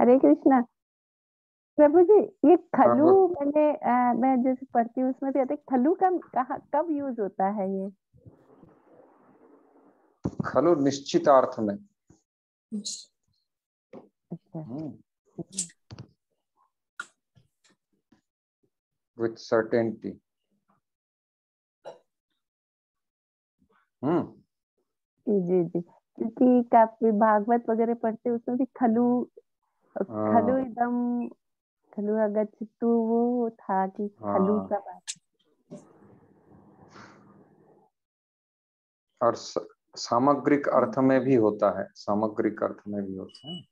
हरे कृष्णा। प्रभु जी, ये हाँ खलू वो मैं जैसे पढ़ती हूँ उसमें भी आता है, खलू का कहाँ कब यूज होता है ये? खलु निश्चित अर्थ में। अच्छा। With certainty. जी जी जी, क्योंकि काफी भागवत वगैरह पढ़ते हैं, उसमें भी खलू खलु हाँ एकदम खलु अगच्छतु वो था कि खलु हाँ। का बात। और सामग्रिक अर्थ में भी होता है, सामग्रिक अर्थ में भी होता है।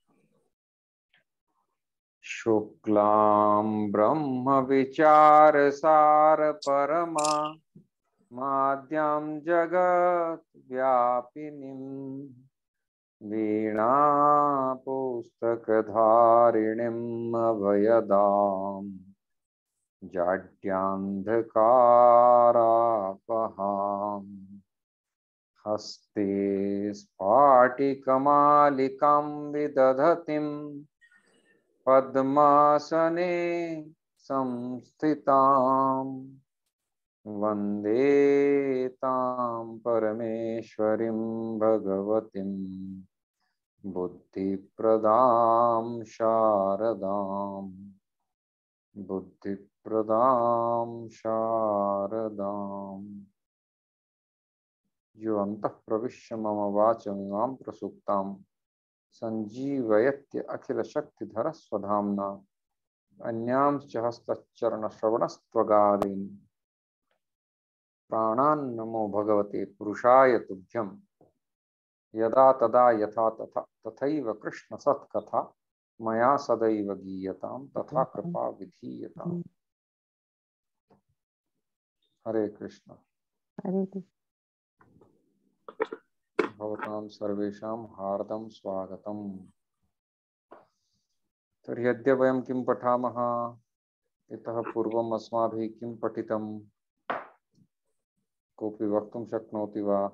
शुक्लां ब्रह्म विचार सार परमा माद्यां जगत व्यापिनीं वीणा पुस्तकधारिणीम् अभयदाम् जाड्यान्धकारापहाम् हस्ते स्फाटिकमालिकां विदधतीं पद्मासने संस्थिताम् वन्दे तां परमेश्वरीं भगवतीं बुद्धिप्रदां शारदाम् बुद्धिप्रदां शारदाम् यो अन्तः प्रविश्य मम वाचमिमां प्रसुप्तां सञ्जीवयत्य अखिलशक्तिधरः स्वधाम्ना अन्यांश्च हस्तचरणश्रवणस्त्वगादीन् प्राणान्नमो भगवते पुरुषाय तुभ्यं यदा तदा यथा तथा तथैव कृष्ण सत्कथा मया सदैव गीयतां तथा कृपा विधीयताम्। हरे कृष्ण। हरे कृष्ण। भवतां सर्वेषां हार्दं स्वागतम्। तर्हि अद्य वयं किं पठामः? इतः पूर्वम् अस्माभिः किं पठितं? कोऽपि वक्तुं शक्नोति वा?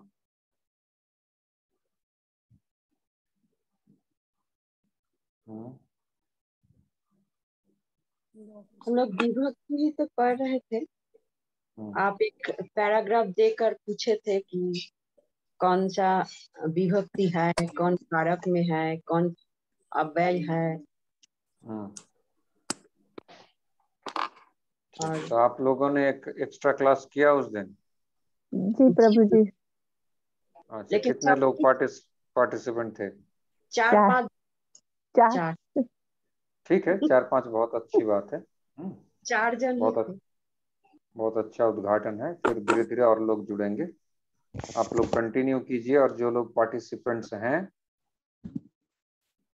हम लोग विभक्ति ही तो पढ़ रहे थे। आप एक पैराग्राफ देकर पूछे थे कि कौन सा विभक्ति है, कौन कारक में है, कौन अव्यय है। और तो आप लोगों ने एक एक्स्ट्रा क्लास किया उस दिन? जी प्रभु जी। अच्छा, लेकिन कितने लोग पार्टिसिपेंट थे? 4-5 चार। 4 ठीक है, 4-5 बहुत अच्छी बात है। 4 जन ही थे। बहुत अच्छा उद्घाटन है। फिर धीरे धीरे और लोग जुड़ेंगे। आप लोग कंटिन्यू कीजिए, और जो लोग पार्टिसिपेंट्स हैं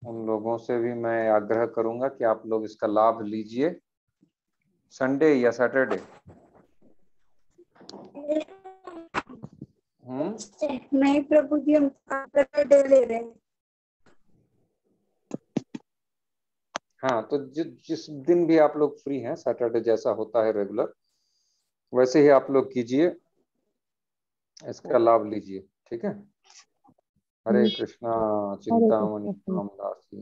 उन लोगों से भी मैं आग्रह करूंगा कि आप लोग इसका लाभ लीजिए। संडे या सैटरडे? नहीं प्रभु जी, हम सैटरडे ले रहे हैं। हाँ, तो जिस दिन भी आप लोग फ्री हैं, सैटरडे जैसा होता है रेगुलर, वैसे ही आप लोग कीजिए, इसका लाभ लीजिए। ठीक है। हरे कृष्णा। हरे चिंतामणि कृष्ण। रामदासी।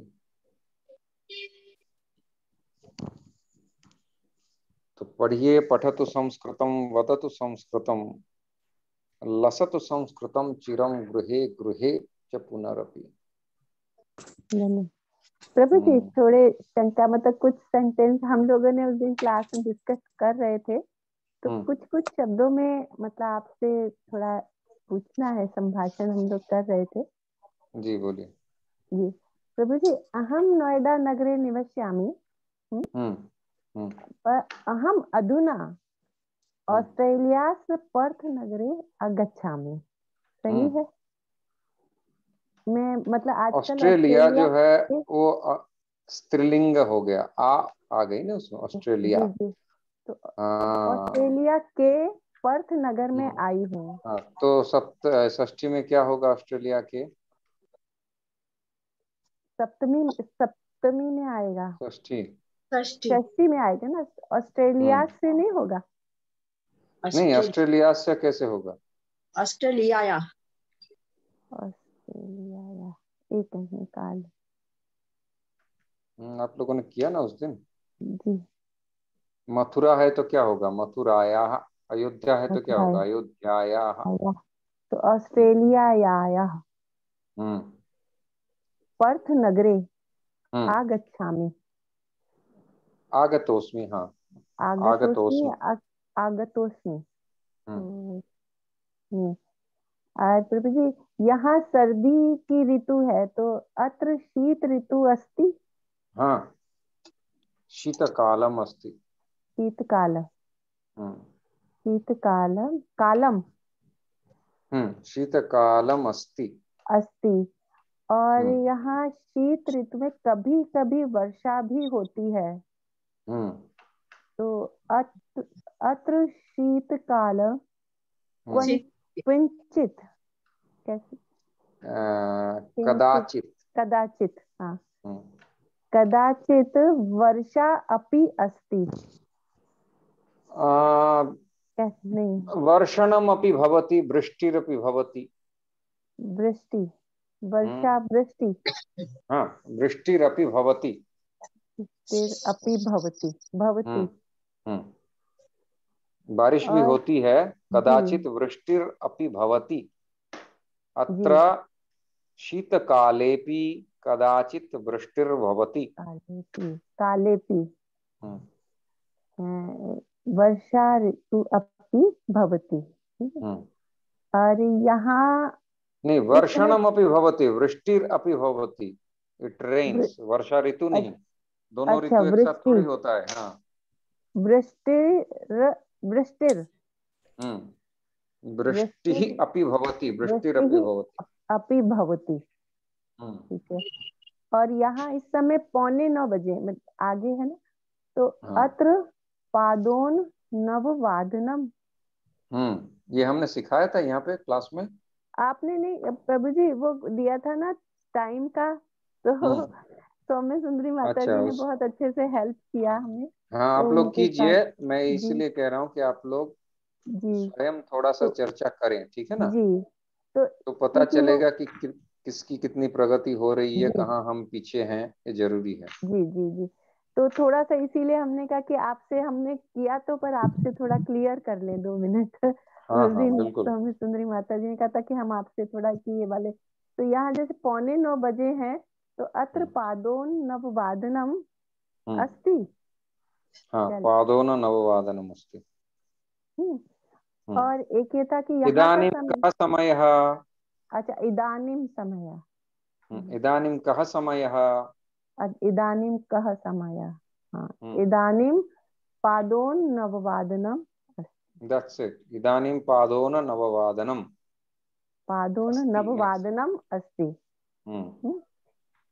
तो पढ़िए। पठतु संस्कृतम वदतु संस्कृतम लसतु संस्कृतम चिरम गृहे गृहे च पुनरपि। प्रभु जी, थोड़े शंका, मतलब कुछ सेंटेंस हम लोगों ने उस दिन क्लास में डिस्कस कर रहे थे, तो कुछ कुछ शब्दों में मतलब आपसे थोड़ा पूछना है, संभाषण हम लोग कर रहे थे। जी बोलिए। जी प्रभु जी, अहम नोएडा नगरे निवस्यामि, अहम अधुना ऑस्ट्रेलियास् पर्थ नगरे आगच्छामि। सही है? मैं मतलब आजकल ऑस्ट्रेलिया जो है के वो स्त्रीलिंग हो गया, आ गई ना उसमें, ऑस्ट्रेलिया। जी जी, तो ऑस्ट्रेलिया के पर्थ नगर में आई हूँ। हाँ, तो षष्ठी में क्या होगा ऑस्ट्रेलिया के? सप्तमी में आएगा। षष्ठी। षष्ठी में आएगा ना, ऑस्ट्रेलिया से नहीं होगा। नहीं, ऑस्ट्रेलिया से कैसे होगा? ऑस्ट्रेलिया। ऑस्ट्रेलिया, एक निकाल। आप लोगों ने किया ना उस दिन। जी। मथुरा है तो क्या होगा? मथुराया। अयोध्या है तो क्या मथुरा होगा? अयोध्याया। आया तो ऑस्ट्रेलिया आया। हम्म पर्थ नगरे हम्म आगच्छामि। आगतोस्मि, हाँ। आगतोस्मि आगतोस्मि। आगतोस्मि। हम्म हम्म। और प्रभु जी यहाँ सर्दी की ऋतु है तो अत्र शीत ऋतु अस्ति। हाँ, शीतकालम अस्ति। शीतकाल हम्म शीतकालम कालम शीतकालम अस्ति। अस्ति। और हम्म यहाँ शीत ऋतु में कभी कभी वर्षा भी होती है। हम्म तो अत्र शीतकाल हम्म क्वचित कैसे किंचित कदाचित। कदाचित हाँ हम्म कदाचित वर्षा अपि अस्ति। आ, कैसे नहीं वर्षणम अपि भवति, वृष्टिरपि भवति। वृष्टि वर्षा वृष्टि हाँ, वृष्टिरपि भवति। फिर अपि भवति भवति। हम्म बारिश भी और होती है। जी कदाचित वृष्टिर अपि भवति। जी अत्र शीतकालेपि कदाचित वृष्टिर्भवति। कालेपि हम्म वर्षा ऋतु अपि भवति। ठीक है। हम्म और यहाँ नहीं, इस समय वर्षणम अपि भवति, वृष्टिर अपि भवति। इट वृ- रेन्स, वर्षा ऋतु नहीं। दोनों अच्छा ऋतु एक साथ वृष्टि थोड़ी होता है। हाँ। वृष्टिर वृष्टिर वृष्टि वृष्टि अपि भवति, वृष्टिर वृष्टि अपि भवति। अपि भवति। हम्म ठीक है। और यहाँ इस समय 8:45 मतलब आगे है ना। तो हाँ। अत्र पादोन नववादनम। ये हमने सिखाया था यहाँ पे क्लास में। आपने नहीं प्रभु जी वो दिया था ना टाइम का। तो हम्म सौम्य सुंदरी माता अच्छा, जी ने उस बहुत अच्छे से हेल्प किया हमें। हाँ, तो आप लोग उनके साथ कीजिए। मैं जी इसीलिए कह रहा हूँ कि आप लोग जी स्वयं थोड़ा सा तो चर्चा करें, ठीक है ना? जी तो तो पता क्योंकि वो चलेगा कि किसकी कितनी प्रगति हो रही है, जी कहाँ हम पीछे हैं। ये जरूरी है। जी जी जी तो थोड़ा सा इसीलिए हमने कहा कि आपसे हमने किया तो पर आपसे थोड़ा क्लियर कर लें 2 मिनट। हाँ उस हाँ, दिन बिल्कुल। स्वामी सुंदरी माता जी ने कहा था कि हम आपसे थोड़ा कि ये वाले। तो यहाँ जैसे 8:45 हैं तो अत्र हम्म पादोन नववादनम हम्म अस्ति। हाँ, चल पादोन नववादनम अस्ति। हम्म। हम्म और एक ये था कि यहाँ का इदानीं समय। कः समयः? अच्छा इदानीम समय। इदानीं कः समयः? इदानीम कः समय। हाँ हम्म इदानीम पादोन नववादनम अस्ति। That's it. इदानीं पादोन नववादनम पादोन अस्ति। नववादनम अस्ति। हम्म हम्म।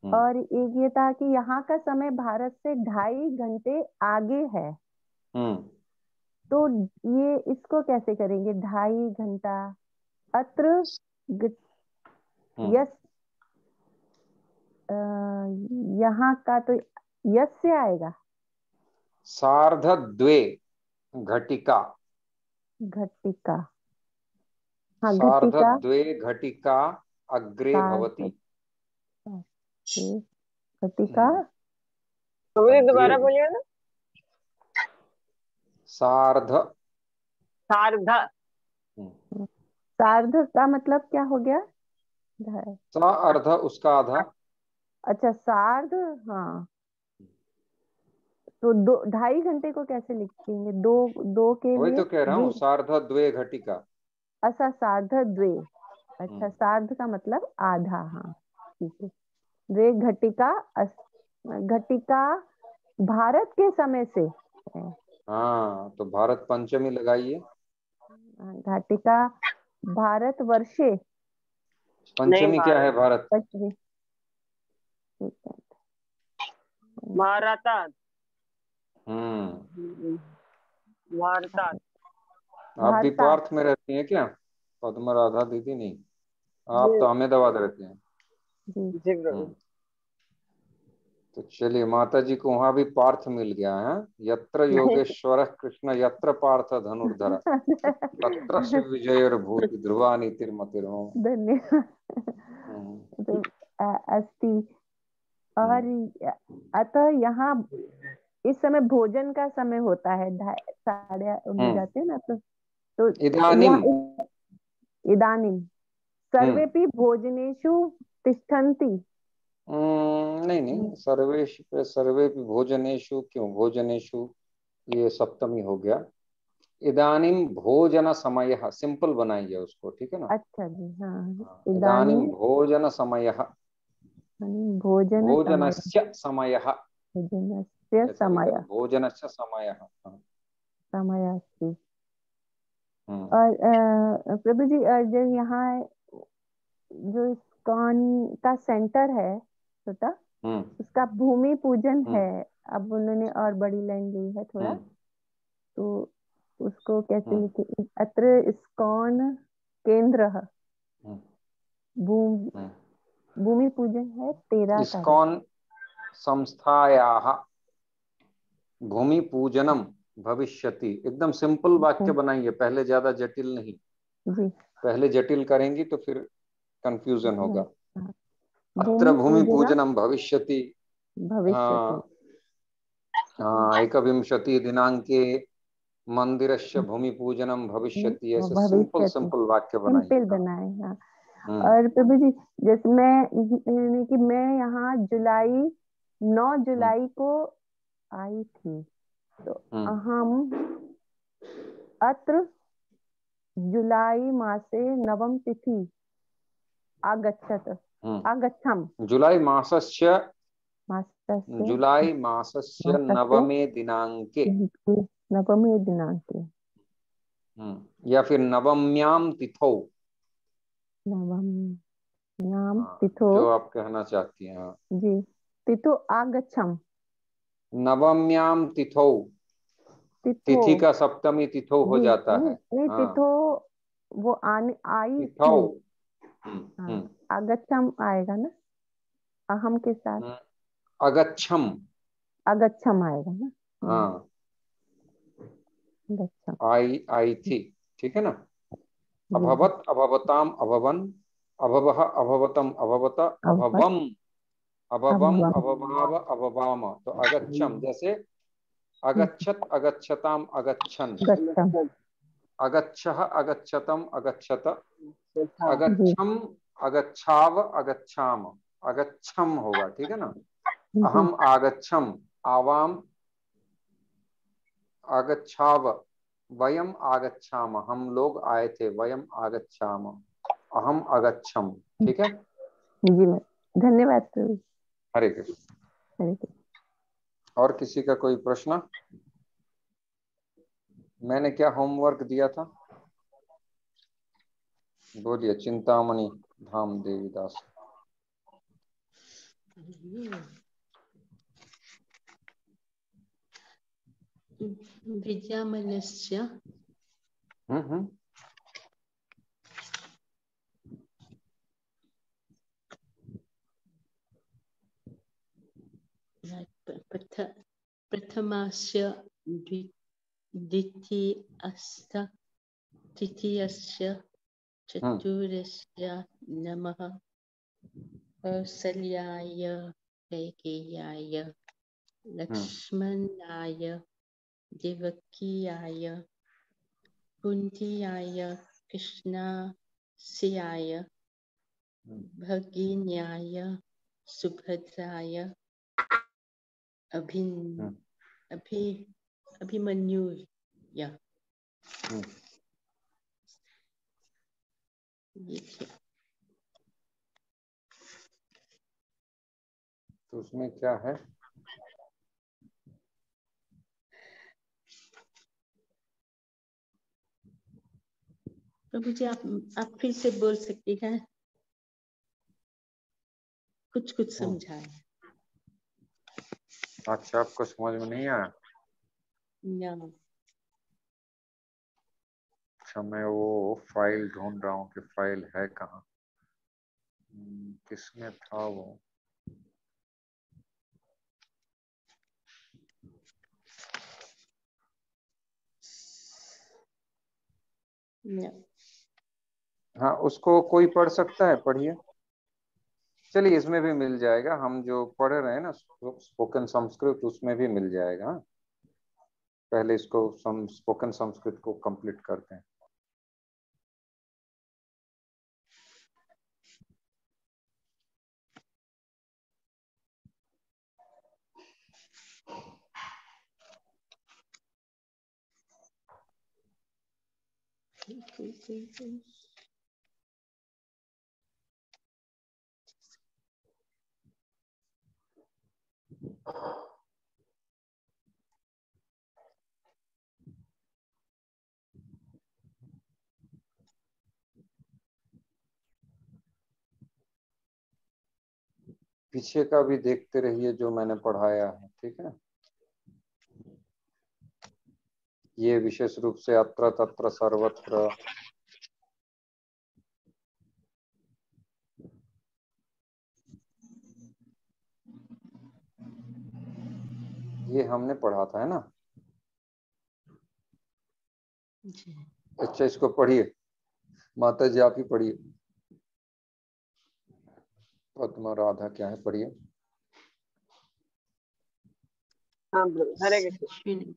हम्म और एक ये था कि यहाँ का समय भारत से 2.5 घंटे आगे है। हम्म तो ये इसको कैसे करेंगे 2.5 घंटा। अत्र ग- हम्म यस यहाँ का तो यस से आएगा। सार्धद्वे घटिका। घटिका हाँ घटिका सार्धद्वे घटिका अग्रे भवति। सार्ध घटिका हम्म बोलिए अग्रे दोबारा बोलिए ना। सार्ध। सार्ध। सार्ध का मतलब क्या हो गया। सा अर्ध, उसका आधा। अच्छा सार्ध हाँ। तो 2.5 घंटे को कैसे लिखेंगे दो दो के वही लिए तो कह रहा हूँ, द्वि। सार्धद्वे घटिका। अच्छा सार्ध द्वे। अच्छा हम्म सार्ध का मतलब आधा हाँ। ठीक है। द्वे घटिका घटिका भारत के समय से है। हाँ, तो भारत पंचमी लगाइए। घटिका भारत वर्षे नहीं पंचमी क्या है भारत। भारत? पश्चिमी। ठीक है। भारतात। हम्म भारतात। आप भी भारतात पार्थ में रहती हैं क्या? पद्मा राधा दीदी नहीं, आप जी तो अहमदाबाद रहते हैं। जी जी प्रभु। हम्म तो चलिए, माता जी को वहां भी पार्थ मिल गया है। यत्र योगेश्वर कृष्ण यत्र पार्थ धनुर्धर तत्र शिव विजय भूति ध्रुवा नीतिर्मतिर्मम। धन्यवाद। हम्म तो अस्थि और अतः यहाँ इस समय भोजन का समय होता है, 2:30 हो जाते हैं ना, तो इदानीम इदानीम सर्वेपि भोजनेषु तिष्ठन्ति। नहीं नहीं, सर्वेषु सर्वे भोजनेषु क्यों, भोजनेषु ये सप्तमी हो गया। इदानीम भोजन समय, सिंपल बनाइए उसको, ठीक है ना। अच्छा जी, हाँ। इदानीम भोजन समय, भोजन समय, भोजनस्य समय, भोजनस्य समय, भोजनस्य समय। समय अस्ति। और प्रभु जी, जो यहाँ जो इस्कॉन का सेंटर है छोटा, उसका भूमि पूजन है। अब उन्होंने और बड़ी लाइन ली है थोड़ा, तो उसको कैसे लिखे? अत्र इस्कॉन केंद्र भूमि पूजन है 13 तारीख। इस्कॉन संस्थायाः भूमि पूजनम भविष्यति। एकदम सिंपल वाक्य बनाइए, पहले ज्यादा जटिल नहीं जी। पहले जटिल करेंगी तो फिर कंफ्यूजन होगा। अत्र भूमि भूमि पूजनम भविष्यति। भविष्यति। हाँ, एकविंशति दिनांके मंदिरस्य भूमि पूजनम भविष्यति। ऐसे सिंपल सिंपल वाक्य बनाइए। सिंपल बनाए, हाँ। और प्रभु जी, जैसे मैं यहाँ 9 जुलाई को आई थी, तो अहम अत्र जुलाई मासे नवम तिथि आगच्छम। जुलाई मासस्य नवमे दिनांके, नवमे दिनांके, या फिर नवम्याम तिथौ, नवम्याम तिथौ, जो आप कहना चाहती हैं। जी, तिथो आगच्छम। नवम्याम तिथौ, तिथि का सप्तमी तिथौ हो जाता है। नहीं, तिथो वो आई तिथौ। थी। आगच्छम आएगा ना अहम के साथ। अगच्छम, अगच्छम आएगा ना। हाँ, अगच्छम, आई थी, ठीक है ना। अभवत, अभवताम, अभवन, अभवः, अभवतम, अभवत, अभवम, अभवम, अभवाव, अभवाम। तो अगच्छम, जैसे अगच्छत, अगच्छताम, अगच्छन, अगच्छः, अगच्छतम, अगच्छत, अगच्छम, अगच्छाव, अगच्छाम, अगच्छम होगा, ठीक है ना। अहम आगच्छम, आवाम आगच्छाव, वयम आगच्छाम, हम लोग आए थे, वयम आगच्छाम, अहम आगच्छम, ठीक है जी। धन्यवाद प्रभु। हरे कृष्ण। और किसी का कोई प्रश्न? मैंने क्या होमवर्क दिया था? बोलिए। चिंतामणि धाम देवीदास। विद्यामल्यस्य प्रथमस्य तृतीयस्य चतुर्थस्य नमः। कौसल्याय, कैकेय्याय, लक्ष्मणाय, देवकीयाय, कुन्त्याय, कृष्णास्याय, भगिन्याय, सुभद्राय, अभिमन्युय। तो उसमें क्या है? प्रभु जी, आप फिर से बोल सकती हैं? कुछ समझाए। अच्छा, आपको समझ में नहीं आया? ना। अच्छा, मैं वो फाइल ढूंढ रहा हूँ कि फाइल है कहाँ। किसमें था वो? ना। हाँ, उसको कोई पढ़ सकता है? पढ़िए। चलिए इसमें भी मिल जाएगा, हम जो पढ़ रहे हैं ना स्पोकन संस्कृत, उसमें भी मिल जाएगा। पहले इसको स्पोकन संस्कृत को कंप्लीट करते हैं। पीछे का भी देखते रहिए जो मैंने पढ़ाया है, ठीक है। ये विशेष रूप से अत्र तत्र सर्वत्र, ये हमने पढ़ा था, है ना। अच्छा इसको पढ़िए, माता जी आप ही पढ़िए। पद्मा राधा क्या है, पढ़िए। हरे कृष्ण।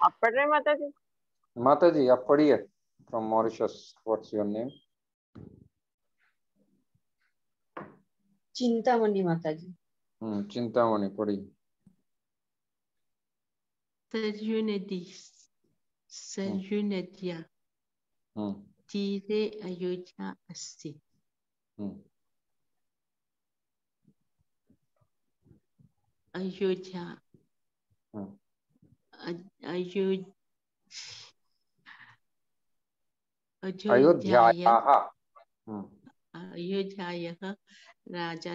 आप पढ़ रहे हैं माता जी? माता जी आप पढ़िए। From Mauritius, what's your name? Chintamani माता जी। चिंतामणि पढ़िए। सरयू नद्या तीरे अयोध्या अस्ति। अयोध्या अयोध्यायाः राजा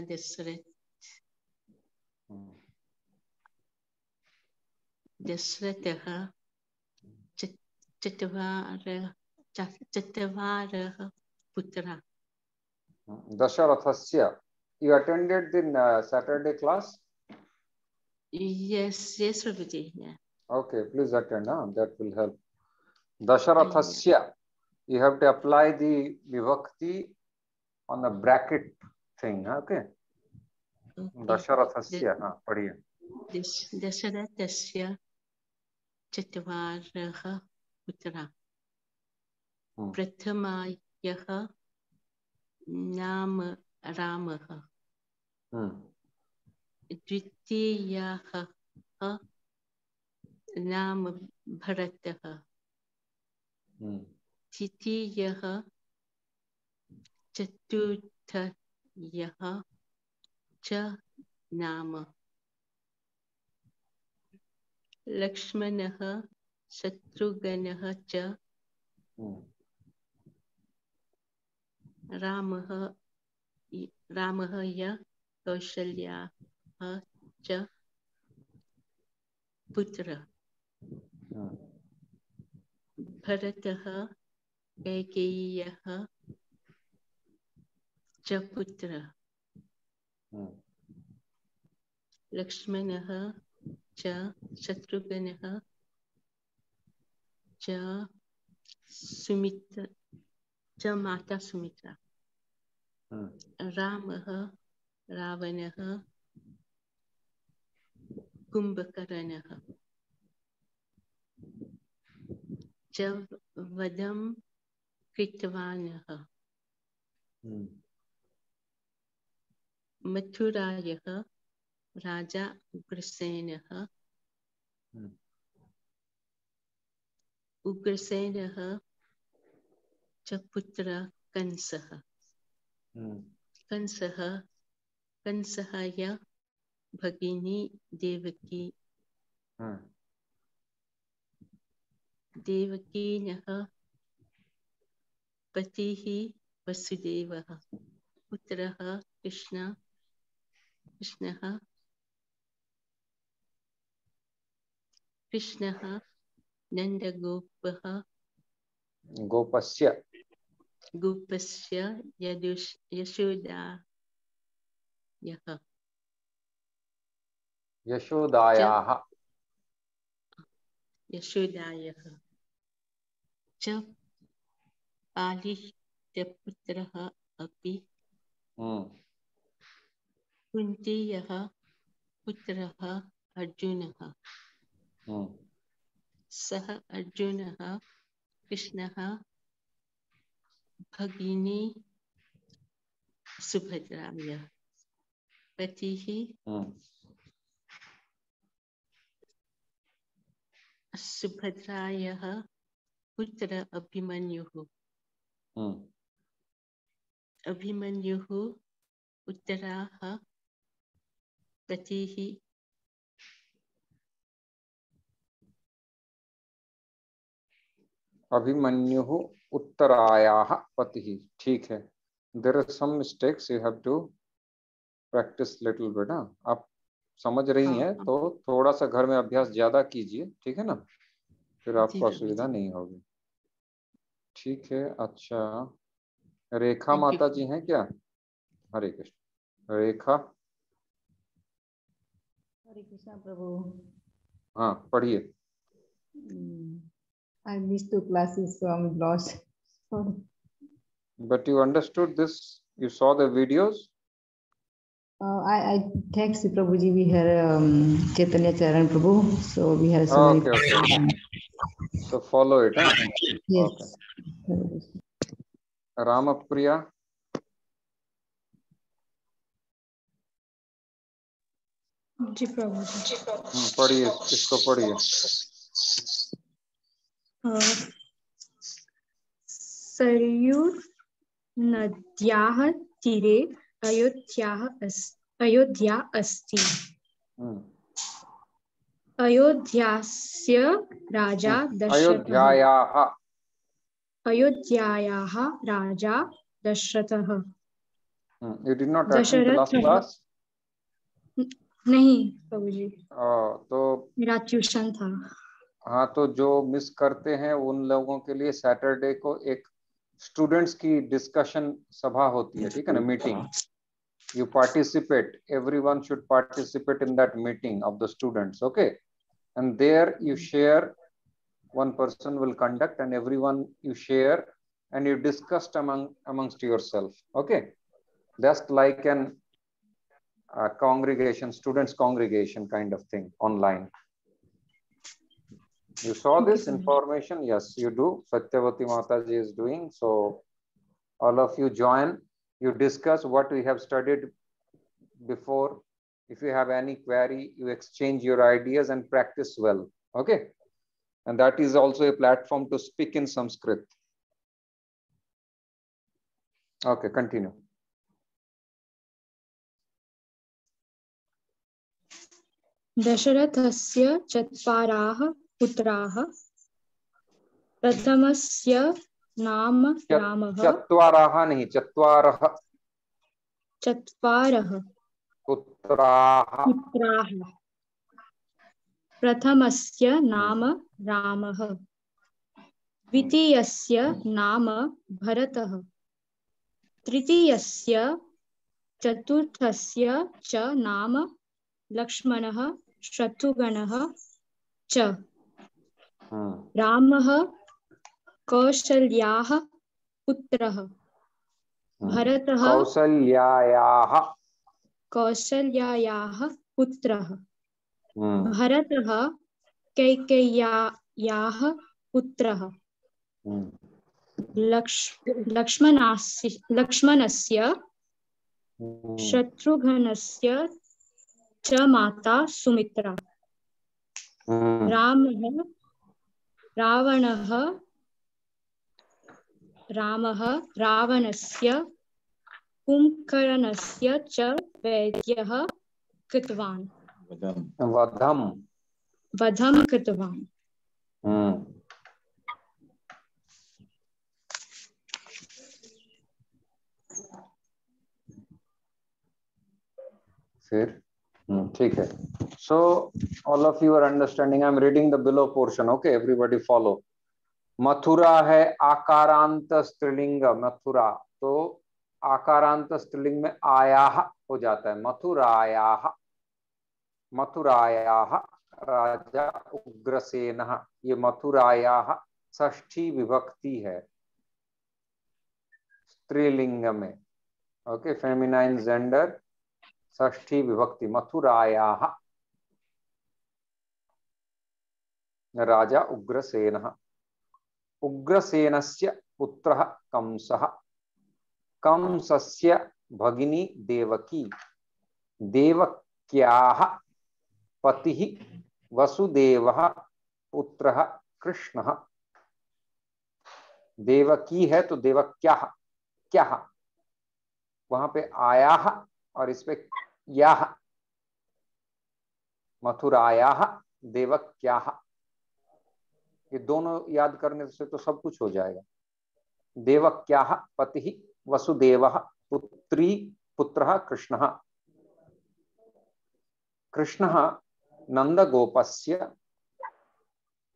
दशरथः चत्वारः पुत्राः। दशरथस्य, you attended the Saturday class? Yes, Prabhuji. Yeah. Okay, please attend, that will help. Dasharathasya, you have to apply the vibhakti on the bracket thing, okay? Dasharathasya, पढ़िए। दशरथस्य चत्वारः पुत्राः। प्रथमः नाम रामः, द्वितीयः नाम भरतः, तृतीयः चतुर्थः च नाम लक्ष्मणः शत्रुघ्नः च रामः य कौशल्याः च पुत्रः। भरतः कैकेय्यः च पुत्रः। लक्ष्मणः च शत्रुघ्नः च सुमित्रा च माता सुमित्रा। रामः रावणः कुंभकर्णः च वधं कृतवानः। मथुरायः राजा उग्रसेनः, उग्रसेनः च पुत्र कंसः। कंसः य भगिनी देवकी, देवकीनः पतिः वसुदेवः। पुत्रः कृष्णः नन्दगोपः, गोपस्य यशोदायाः च पालितपुत्रः अपि कुन्तीयः पुत्रः अर्जुनः। सः अर्जुनः कृष्णः भगिनी सुभद्रायाः पतिः सुभद्रायाः पुत्र अभिमन्युः। अभिमन्युः उत्तराः पतिः अभिमन्युः उत्तरायाः पतिः। ठीक है, there are some mistakes, you have to practise little bit. आप समझ रही हैं तो थोड़ा सा घर में अभ्यास ज्यादा कीजिए, ठीक है ना, फिर आपको असुविधा नहीं होगी। ठीक है, अच्छा रेखा माता जी हैं क्या? हरे कृष्ण। रेखा। हरे कृष्णा प्रभु। हाँ पढ़िए। I missed 2 classes, so I'm lost. But you understood this? You saw the videos? I text Prabhuji. We had Chaitanya Charan Prabhu, so we had so many. Okay. So follow it, huh? Yes. Okay. Ramapriya. जी प्रभु जी। पढ़िए, इसको पढ़िए। सरयू नद्याः तीरे अयोध्या अस्ति। अयोध्यास्य राजा अयोध्यायाः राजा दशरथः। You did not attend the last class? नहीं प्रभु जी। तो मेरा ट्यूशन था। हाँ, तो जो मिस करते हैं उन लोगों के लिए सैटरडे को एक स्टूडेंट्स की डिस्कशन सभा होती है, ठीक है ना, meeting. You participate, everyone should participate in that meeting of the students, okay? And there you share, one person will conduct and everyone you share and you discussed amongst yourself, okay? Just like an congregation, students congregation kind of thing online. You saw this information? Yes, you do. Satyavati Mataji is doing. So all of you join, you discuss what we have studied before. If you have any query, you exchange your ideas and practice well, okay? And that is also a platform to speak in Sanskrit. Okay, continue. दशरथस्य चत्वाराः पुत्राः। प्रथमस्य नाम रामः। चत्वाराः नहीं, चत्वारः। चत्वारः पुत्राः। प्रथमस्य नाम रामः। द्वितीयस्य नाम भरतः। तृतीयस्य चतुर्थस्य च नाम लक्ष्मणः शत्रुघ्नः च। रामः कौसल्यायाः पुत्रः। भरतः कौसल्यायाः पुत्रः। भरतः कैकेय्याः पुत्रः। लक्ष्मणस्य शत्रुघ्नस्य च माता सुमित्रा। रामः रावणस्य कुम्भकर्णस्य च वैद्यः कृतवान्। वधं कृतवान्। फिर ठीक है. So all of you are understanding. I'm reading the below portion. Okay, everybody follow. Mathura है आकारांत स्त्रीलिंग. मथुरा तो आकारांत स्त्रीलिंग में आयाह हो जाता है. मथुरायाह. मथुरायाह राजा उग्रसेन. ये मथुरायाह षष्ठी विभक्ति है. स्त्रीलिंग में, ओके, फेमिनाइन जेंडर, षष्ठी विभक्ति, मथुरायाः राजा उग्रसेनः, उग्रसेनस्य पुत्रः कंसः, कंसस्य भगिनी देवकी, देवक्याः पतिः वसुदेवः, पुत्रः कृष्णः। देवकी है तो देवक्याः, क्या वहां पे आयाः और इस पे याः, मथुरायाः देवक्याः, ये दोनों याद करने से तो सब कुछ हो जाएगा। देवक्याः पतिः वसुदेवः, पुत्री पुत्रः कृष्णः। कृष्णः नंदगोपस्य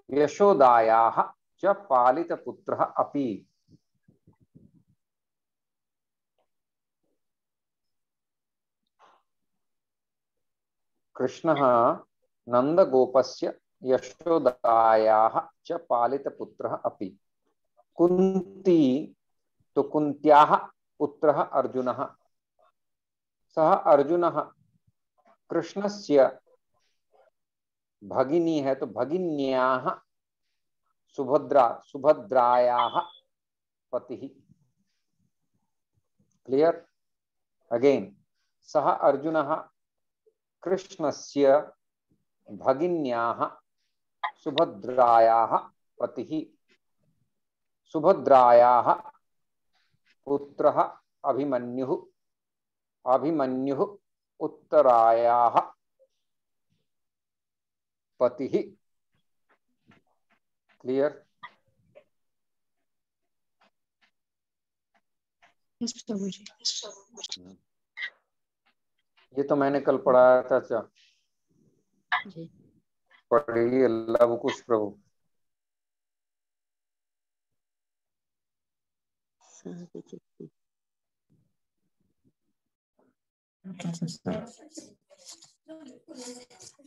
यशोदायाः च पालितपुत्रः अपि। कृष्णः नंदगोपस्य यशोदायाः च पालितपुत्रः अपि। कुंती तो कुंत्याः पुत्रः अर्जुनः, सः अर्जुनः कृष्णस्य भगिनी है तो भगिन्याः सुभद्रा, सुभद्रायाः पतिः। क्लियर? अगेन, सः अर्जुनः कृष्णस्य भगिन्याः सुभद्रायाः पतिः। सुभद्रायाः पुत्रः अभिमन्युः, अभिमन्युः उत्तरायाः पतिः। क्लियर? ये तो मैंने कल पढ़ाया था। अच्छा, पढ़िए लव कुश प्रभु।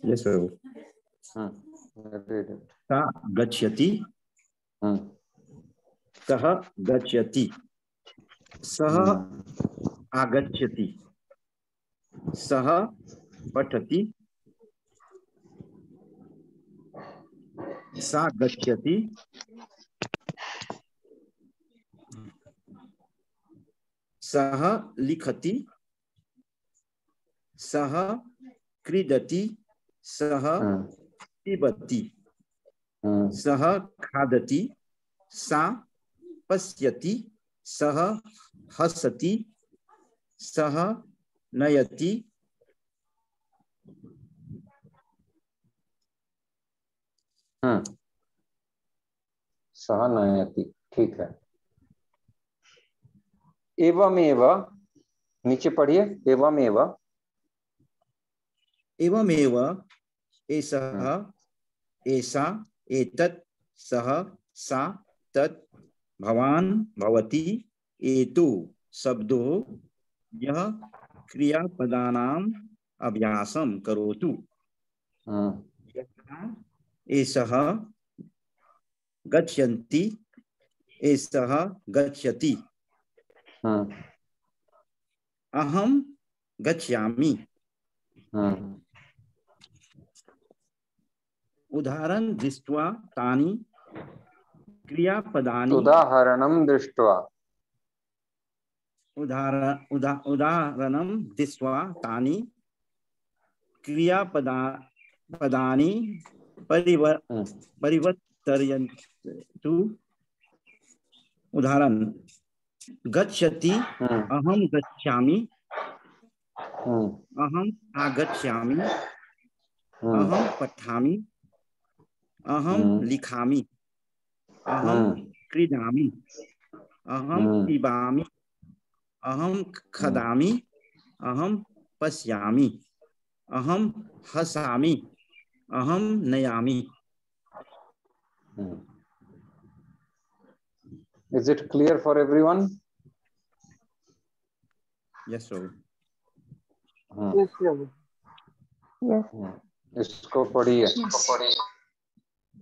यस प्रभु। सा गच्छति, सः गच्छति, सः आगच्छति, सः पठति, सा गच्छति, सः लिखति, सः क्रीडति, सः पिबति, सः खादति, सा पश्यति, सः हसति, सः नयति, सः नयति। ठीक है। एवमेव, नीचे पढ़िए, एवमेव, एवमेव एषः, एषा, एतत्, सः, सा, तत्, भवान्, भवती, एतु शब्दो यः क्रियापदानाम् अभ्यासं करोतु। एषः गच्छन्ति, एषः गच्छति, अहं गच्छामि। उदाहरण दृष्ट्वा तानि क्रियापदानि, उदाहरणं दृष्ट्वा, उदाहरणं दृष्ट्वा तानि क्रियापदानि परिवर्तयन्तु। उदाहरण गच्छति, अहं गच्छामि, अहम् आगच्छामि, अहं पठामि, अहं लिखामि, अहं क्रीडामि, अहं पिबामि, अहं खादामि, अहं पश्यामि, अहं हसामि, अहं नयामि। Is it clear for everyone? Yes, sir. Yes, Prabhu. Yes. इसको पढ़िए।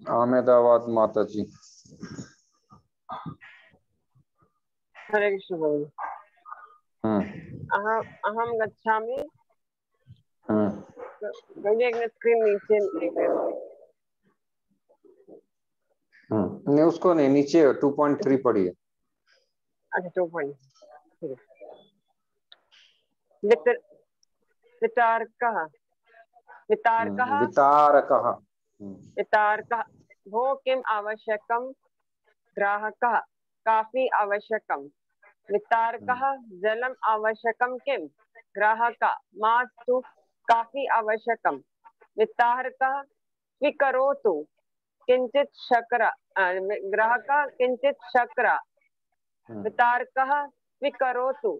अहमदाबाद माता जी। हरे कृष्ण प्रभु। अहम गच्छामि। स्क्रीन नीचे नहीं, उसको नहीं, नीचे 2.3 पढ़िए। अच्छा 2.3। वितारकः भो किम आवश्यकम ग्राहकः काफी आवश्यकम। वितारकः जलम आवश्यकम किम ग्राहकः मास्तु काफी आवश्यकम। वितारकः स्वीकरोतु किंचित शर्करा ग्राहकः किंचित शर्करा। वितारकः स्वीकरोतु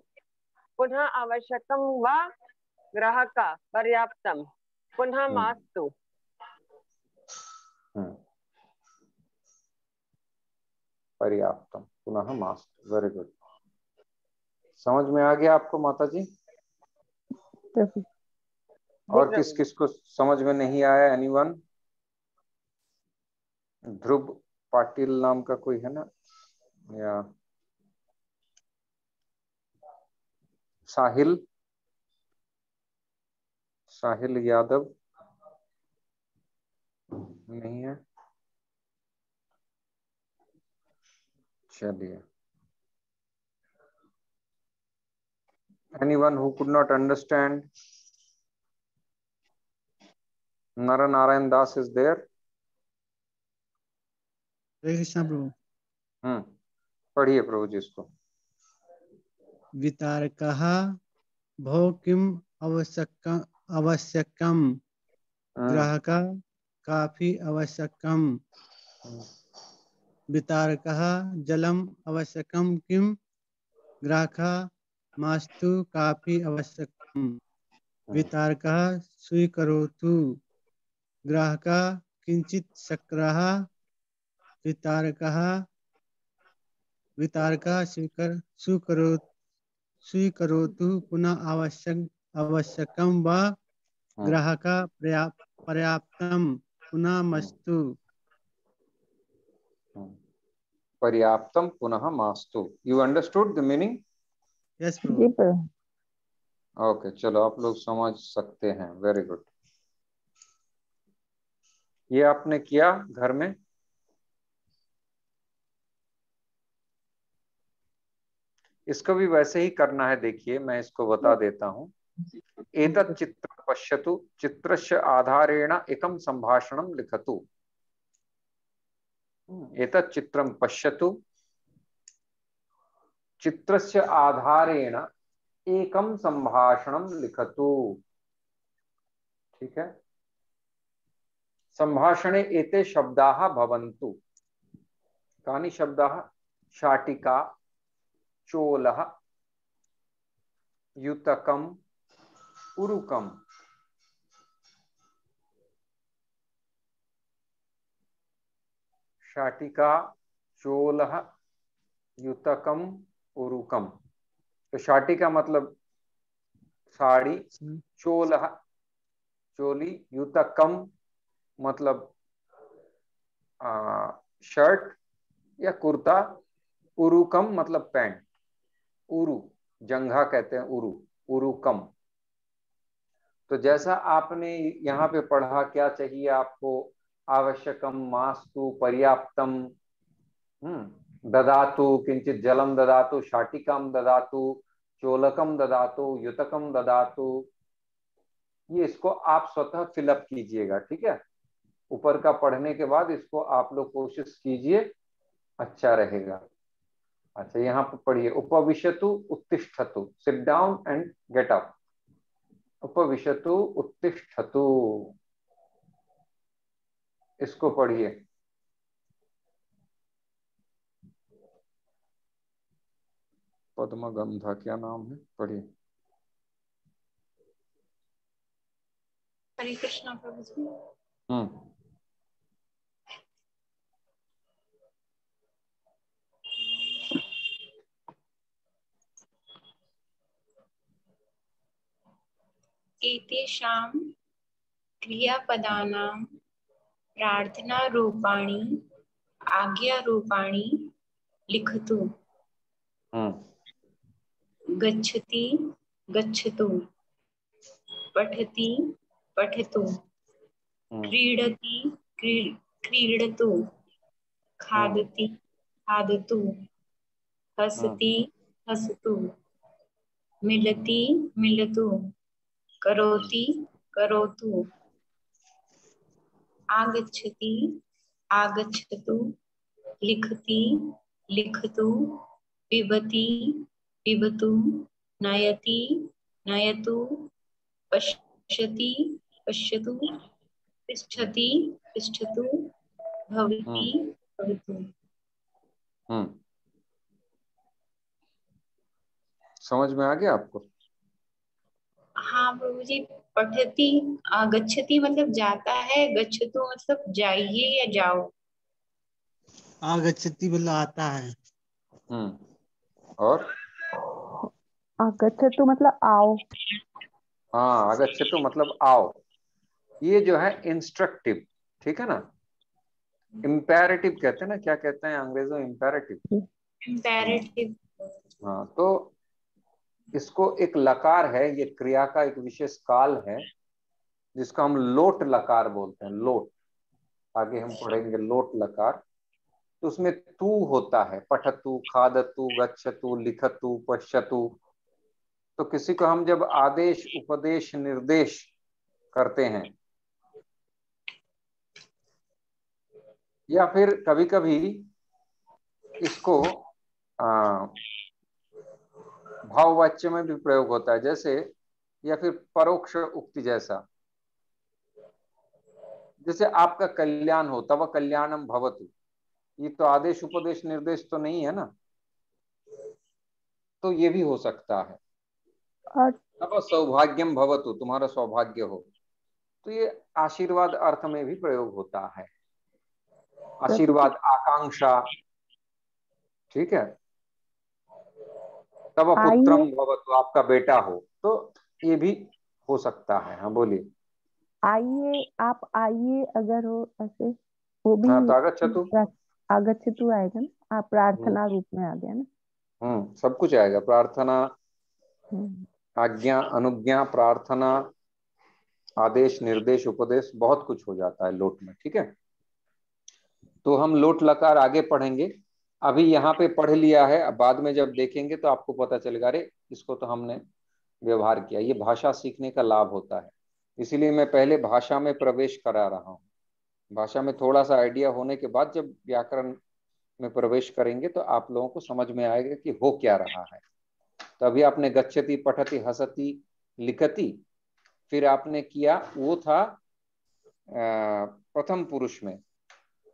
पुनः आवश्यकम वा ग्राहकः पर्याप्तम पुनः मास्तु। पर्याप्तम पुनः मास्तु। Very good. समझ में आ गया आपको माता जी? और किस किस को समझ में नहीं आया? एनीवन? ध्रुव पाटिल नाम का कोई है ना, या साहिल यादव? नहीं है? चलिए। Anyone who could not understand? Nara Narayan Das is there? हरे कृष्ण प्रभु। पढ़िए प्रभु जी इसको। वितारकः भो किम आवश्यकम ग्राहकः काफी आवश्यकम। वितारकः जलम आवश्यकम किम ग्राहकः मास्तु काफी आवश्यकम। वितारकः स्वीकरोतु ग्राहकः किंचित शर्करा। वितारकः स्वीकरोतु पुनः आवश्यकम वा ग्राहकः पर्याप्तम पुनः मास्तु। पर्याप्तम पुनः मास्तु। You understood the meaning? Yes Prabhu. Okay, चलो आप लोग समझ सकते हैं। Very good. ये आपने किया घर में? इसको भी वैसे ही करना है। देखिए मैं इसको बता देता हूं। एतत् चित्रं पश्यतु, चित्रस्य आधारेण एकं संभाषणं लिखतु। एतत् चित्रं पश्यतु, चित्रस्य आधारेण एकं संभाषणं लिखतु। ठीक है? संभाषणे एते शब्दाः भवन्तु। कानि शब्दाः? शाटिका, चोलः, युतकम्, उरुकम्। शाटिका, चोलः, युतकम्, उरुकम्। तो शाटिका मतलब साड़ी, चोलः चोली, युतकम मतलब शर्ट या कुर्ता, उरुकम मतलब पैंट। उरु जंघा कहते हैं, उरुकम। तो जैसा आपने यहाँ पे पढ़ा, क्या चाहिए आपको? आवश्यकम, मास्तु, पर्याप्तम, ददातु, किंचित जलम ददातु, शाटिकाम ददातु, चोलकम ददातु, युतकम ददातु। ये इसको आप स्वतः फिलअप कीजिएगा। ठीक है? ऊपर का पढ़ने के बाद इसको आप लोग कोशिश कीजिए, अच्छा रहेगा। अच्छा, यहाँ पर पढ़िए। उपविशतु उत्तिष्ठतु, sit down and get up. उपविशतु उत्तिष्ठतु, इसको पढ़िए। पद्मगंधा क्या नाम है? पढ़िए। हरे कृष्णा प्रभु जी। एतेषां क्रियापदानां प्रार्थनारूपाणि आज्ञारूपाणि लिखतु। गच्छति गच्छतु, पठति पठतु, क्रीडति क्रीडतु, खादति खादतु, हसति हसतु, मिलति मिलतु, करोति करोतु, आगच्छति आगच्छतु, लिखति लिखतु, पिबति पिबतु, नयति नयतु, पश्यति पश्यतु, तिष्ठति तिष्ठतु, भवति भवतु। समझ में आ गया आपको? हाँ प्रभु जी। पठती गच्छति मतलब जाता है, गच्छतु मतलब जाइए या जाओ। आगच्छति मतलब आता है। और आगच्छतु मतलब आओ। हाँ, आगच्छतु मतलब आओ। ये जो है इंस्ट्रक्टिव, ठीक है ना। इम्पेरेटिव कहते हैं ना, क्या कहते हैं अंग्रेजों? इम्पेरेटिव। इम्पेरेटिव। हाँ, तो इसको एक लकार है, ये क्रिया का एक विशेष काल है जिसको हम लोट लकार बोलते हैं। लोट, आगे हम पढ़ेंगे लोट लकार। तो उसमें तू होता है, पठतु, खादतु, गच्छतु, लिखतु, पश्यतु। तो किसी को हम जब आदेश, उपदेश, निर्देश करते हैं, या फिर कभी कभी इसको भाववाच्य में भी प्रयोग होता है, जैसे, या फिर परोक्ष उक्ति जैसा, जैसे आपका कल्याण हो, तव कल्याणम भवतु। ये तो आदेश, उपदेश, निर्देश तो नहीं है ना, तो ये भी हो सकता है। तव सौभाग्यम भवतु, तुम्हारा सौभाग्य हो, तो ये आशीर्वाद अर्थ में भी प्रयोग होता है। आशीर्वाद, आकांक्षा, ठीक है। तब पुत्रम भवतु, आपका बेटा हो, तो ये भी हो सकता है। हाँ बोलिए। आइए, आप आइए अगर हो ऐसे, वो भी। हाँ, तो आगच्छतु, आगच्छतु आएगा ना, आप प्रार्थना रूप में आ गया ना। सब कुछ आएगा। प्रार्थना, आज्ञा, अनुज्ञा, प्रार्थना, आदेश, निर्देश, उपदेश, बहुत कुछ हो जाता है लोट में, ठीक है। तो हम लोट लकार आगे पढ़ेंगे। अभी यहाँ पे पढ़ लिया है, अब बाद में जब देखेंगे तो आपको पता चलेगा, अरे इसको तो हमने व्यवहार किया। ये भाषा सीखने का लाभ होता है, इसीलिए मैं पहले भाषा में प्रवेश करा रहा हूँ। भाषा में थोड़ा सा आइडिया होने के बाद जब व्याकरण में प्रवेश करेंगे तो आप लोगों को समझ में आएगा कि हो क्या रहा है। तो अभी आपने गच्छति, पठति, हसति, लिखति, फिर आपने किया, वो था प्रथम पुरुष में।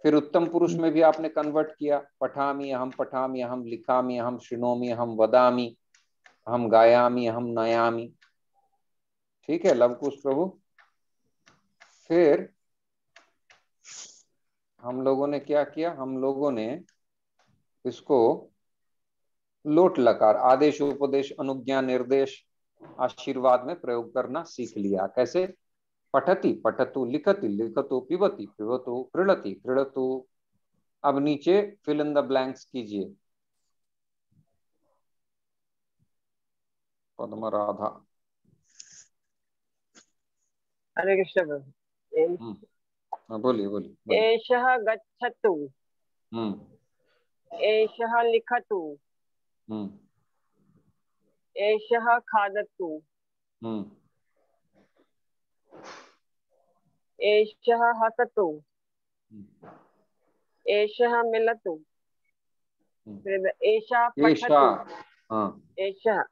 फिर उत्तम पुरुष में भी आपने कन्वर्ट किया, पठामि अहम, लिखामि अहम, शृणोमि अहम, वदामि अहम, गायामि अहम, नयामि। ठीक है लवकुश प्रभु। फिर हम लोगों ने क्या किया? हम लोगों ने इसको लोट लकार, आदेश, उपदेश, अनुज्ञा, निर्देश, आशीर्वाद में प्रयोग करना सीख लिया। कैसे? पठति पठतु, लिखति लिखतु, पिबति पिबतु, क्रीडति क्रीडतु। अब नीचे फिल इन द ब्लैंक्स कीजिए। पद्म राधा। हरे कृष्ण प्रभु। बोलिए बोलिए। एषः गच्छतु, एषः लिखतु, एषः खादतु, एषः हसतु, एषः मिलतु, एषः पठतु, एषः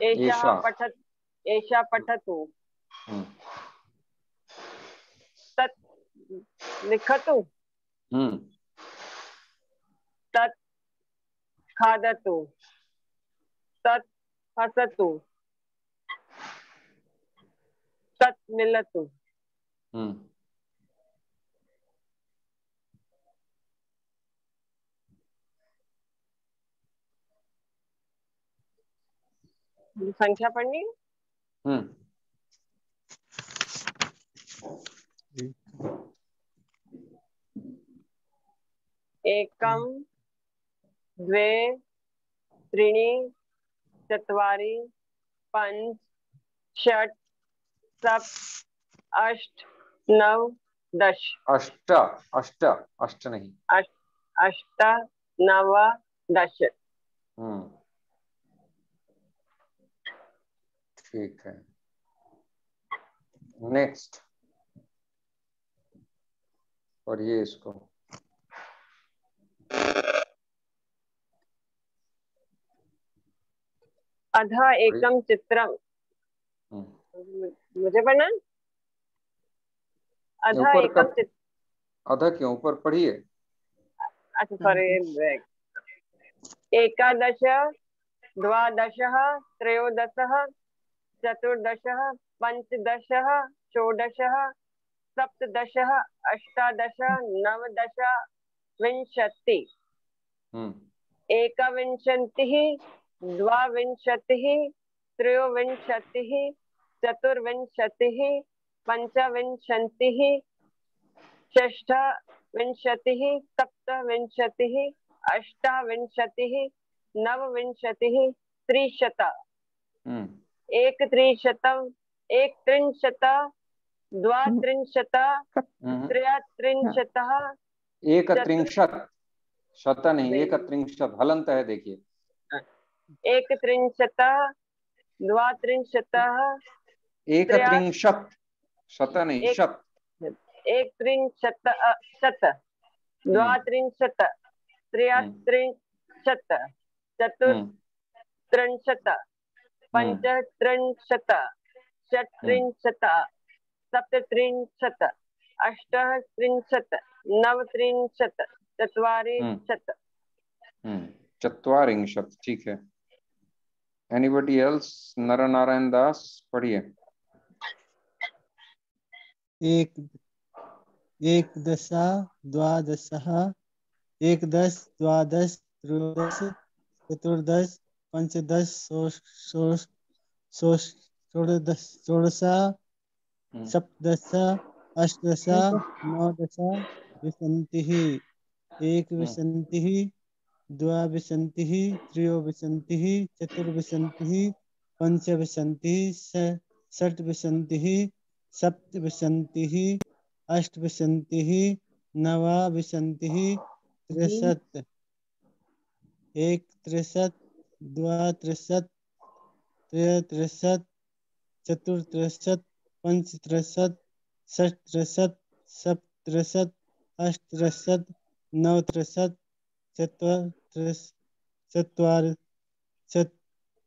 एषः पठतु, एषः पठतु, तत् लिखतु, तत् खादतु, तत् हसतु, तत् मिलतु। संख्या पढ़नी। एकम, द्वे, त्रीणि चत्वारि पंच षट सप्त अष्ट नव दश। अष्ट अष्ट अष्ट नहीं, अष्ट नव दश। ठीक है। नेक्स्ट पढ़िए इसको। अधा एकम चित्रम, मुझे पढ़ना। अधा एकम चित्र, अधा क्यों ऊपर पढ़िए। अच्छा सॉरी। एकादश द्वादश त्रयोदश चतुर्दश पंचदश षोडश सप्तदश अष्टादश नवदश विंशति एकविंशतिः द्वाविंशतिः त्रयोविंशतिः चतुर्विंशतिः पंचविंशतिः षष्ठविंशतिः सप्तविंशतिः अष्टाविंशतिः नवविंशतिः त्रिशत एकत्रिशतम् एकत्रिंशत् द्वात्रिंशत् त्रयत्रिंशत् एकत्रिंशत् शत नहीं, एकत्रिंशत् हलंत है, देखिए। एकत्रिंशत् द्वात्रिंशत् एकत्रिंशत् शत नहीं, शत। एकत्रिंशत् शत द्वात्रिंशत् त्रयत्रिंशत् चतुर्त्रिंशत् पंचत्रिंशत् षट्त्रिंशत् सप्तत्रिंशत् अष्टत्रिंशत् नवत्रिंशत् चत्वारिंशत्। चत्वारिंशत्, ठीक है। Anybody else? नरनारायण दास पढ़िए। एकदश द्वादश एकदश द्वादश त्रयोदश चतुर्दश पंचदश षोडश सप्तदश अष्टदश नवदश विंशतिः एकविंशतिः द्वाविंशतिः त्रयोविंशतिः चतुर्विंशतिः पंचविंशतिः षट्विंशतिः सप्तविंशतिः अष्टविंशतिः नवविंशतिः त्रिशत् एकत्रिशत् द्वात्रिशत् त्रयत्रिशत् चतुर्त्रिशत् पंचत्रिशत् षट्त्रिशत् सप्तत्रिशत् अष्टत्रिशत् नवत्रिशत्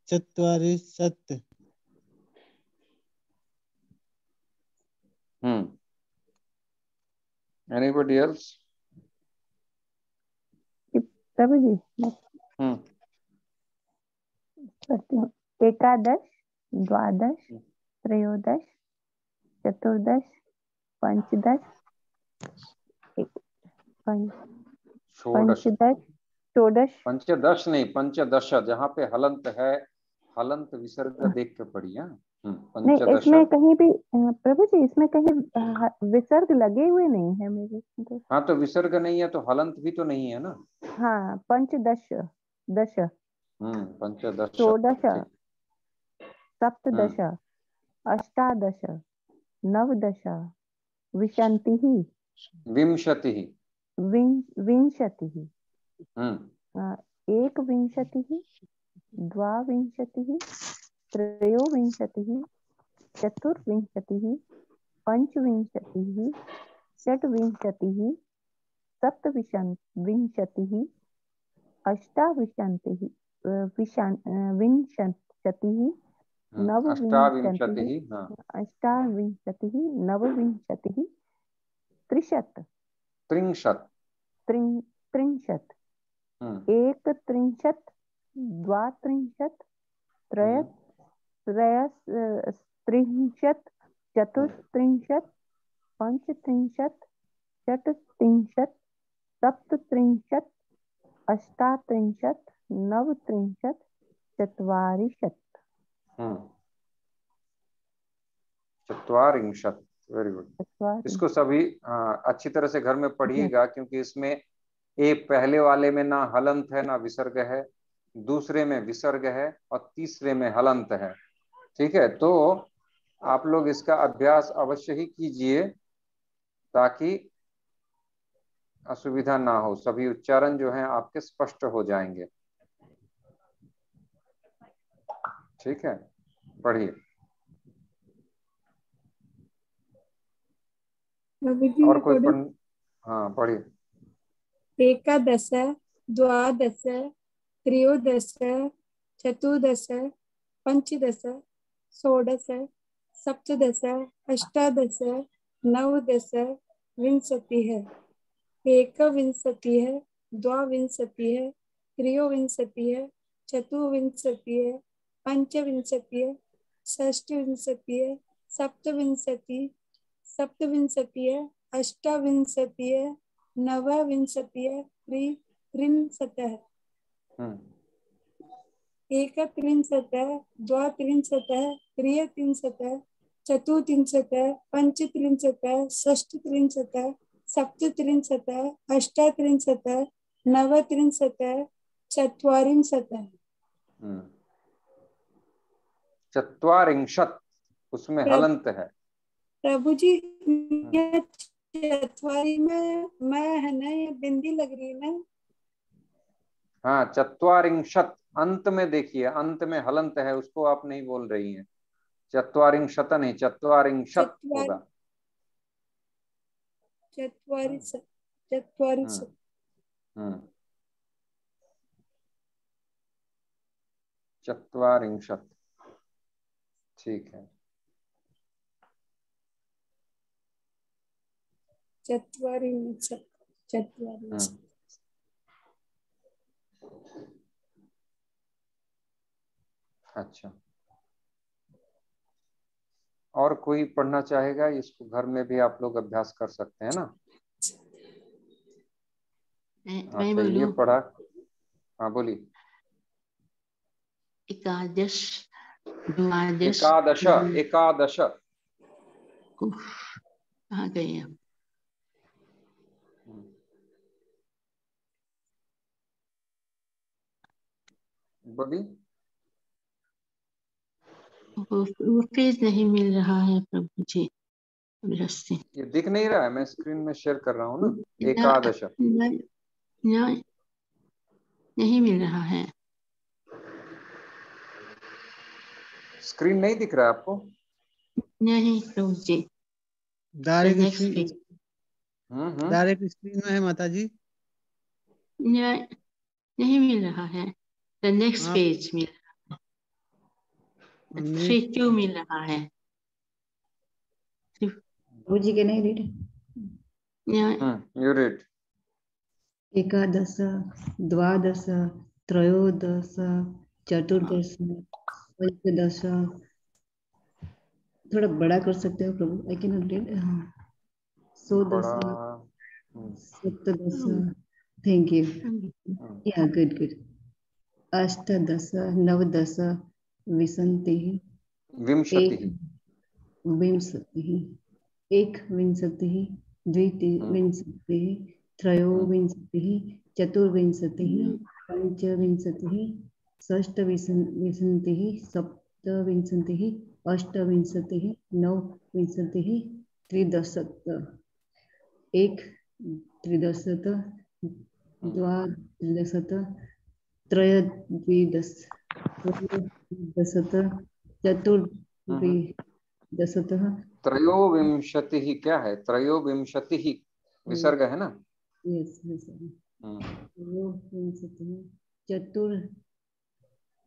चत्वारिशत्। Anybody else? प्रभु जी करती हूँ। एकादश द्वादश त्रयोदश चतुर्दश पंचदश पंचदश षोडश। पंचदश नहीं, पंचदश। जहाँ पे हलंत है, हलंत विसर्ग देख के पढ़िए। नहीं, इसमें कहीं भी प्रभु जी, इसमें कहीं विसर्ग लगे हुए नहीं है मेरे तो। हाँ, तो विसर्ग नहीं है तो हलंत भी तो नहीं है ना। हाँ, पंचदश दश पंचदश षोडश सप्तदश अष्टादश नवदश विंशतिः विंशतिः विंशतिः एकविंशतिः द्वाविंशतिः त्रयोविंशतिः चतुर्विंशतिः पंचविंशतिः षट्विंशतिः सप्तविंशतिः अष्टाविंशतिः विंशतिः नवविंशतिः अष्टाविंशतिः नवविंशतिः त्रिशत् त्रिंशत् एकत्रिंशत् द्वात्रिंशत् त्रयस्त्रिंशत् चतुस्त्रिंशत् पंचत्रिंशत् षट्त्रिंशत् सप्तत्रिंशत् अष्टात्रिंशत् नवत्रिंशत् चत्वारिंशत्। चत्वारिंशत्। Very good. इसको सभी अच्छी तरह से घर में पढ़िएगा, क्योंकि इसमें ए पहले वाले में ना हलंत है ना विसर्ग है, दूसरे में विसर्ग है और तीसरे में हलंत है। ठीक है, तो आप लोग इसका अभ्यास अवश्य ही कीजिए ताकि असुविधा ना हो, सभी उच्चारण जो हैं आपके स्पष्ट हो जाएंगे। ठीक है, पढ़िए। और कोई पढ़, हाँ पढ़िए। एकादश, द्वादश, त्रयोदश, चतुर्दश, पंचदश, षोडश, सप्तदश, अष्टादश, नवदश, विंशतिः, एकविंशतिः, द्वाविंशतिः, त्रयोविंशतिः, चतुर्विंशतिः, पंचविंशतिः, षष्ठविंशतिः, सप्तविंशतिः, सप्तविंशतिः, अष्टाविंशतिः, नवविंशतिः, त्रिंशतः, एकत्रिंशतः, द्वात्रिंशतः, त्रयत्रिंशतः, चतुर्त्रिंशतः, पंचत्रिंशतः, षष्ठत्रिंशतः, सप्तत्रिंशतः, अष्टात्रिंशतः, नवत्रिंशतः, चत्वारिंशतः। चत्वारिंशत्, उसमें हलंत है प्रभु जी। चत्वारी में मैं है ना, ये बिंदी लग रही है ना। हाँ, चत्वारिंशत् अंत में देखिए, अंत में हलंत है, उसको आप नहीं बोल रही हैं। चत्वारिंशत नहीं, चत्वारिंशत् होगा। चत्वारिंशत्। चत्वारिंशत्, ठीक है। चत्वारिंशत्। अच्छा, और कोई पढ़ना चाहेगा? इसको घर में भी आप लोग अभ्यास कर सकते हैं ना। अच्छा, ये पढ़ा। हाँ बोलिए। एकादश, द्वादश, एकादश, एकादश आ गए। बोली। वो पेज नहीं मिल रहा है प्रभु जी, रस्ते। ये दिख नहीं रहा है, मैं स्क्रीन में शेयर कर रहा हूँ ना। एकादश नहीं मिल रहा है। स्क्रीन नहीं दिख रहा है आपको? नहीं प्रभु जी। डायरेक्ट स्क्रीन में है माता जी। नहीं मिल रहा है। द नेक्स्ट पेज मिल रहा है। 3-2 मिल रहा है। प्रभु जी के नहीं रीड। You read. एकादश, द्वादश, त्रयोदश, चतुर्दश, पंचदश। थोड़ा बड़ा कर सकते हो प्रभु? I can not read. 16, सप्तदश। Thank you. Yeah good. अष्टादश, नवदश, विंशतिः, एकविंशतिः, द्विविंशतिः, त्रयोविंशतिः, चतुर्विंशतिः, पंचविंशतिः, षष्ठविंशतिः, सप्तविंशतिः, अष्टाविंशतिः, नवविंशतिः, त्रिदशत्, एकत्रिदशत्, द्वादशत्, त्रयोदशत्, चतुर्दशतः। त्रयोविंशतिः क्या है? त्रयोविंशतिः विसर्ग है ना। यस त्रयोविंशतिः, चतुर्विंशतिः,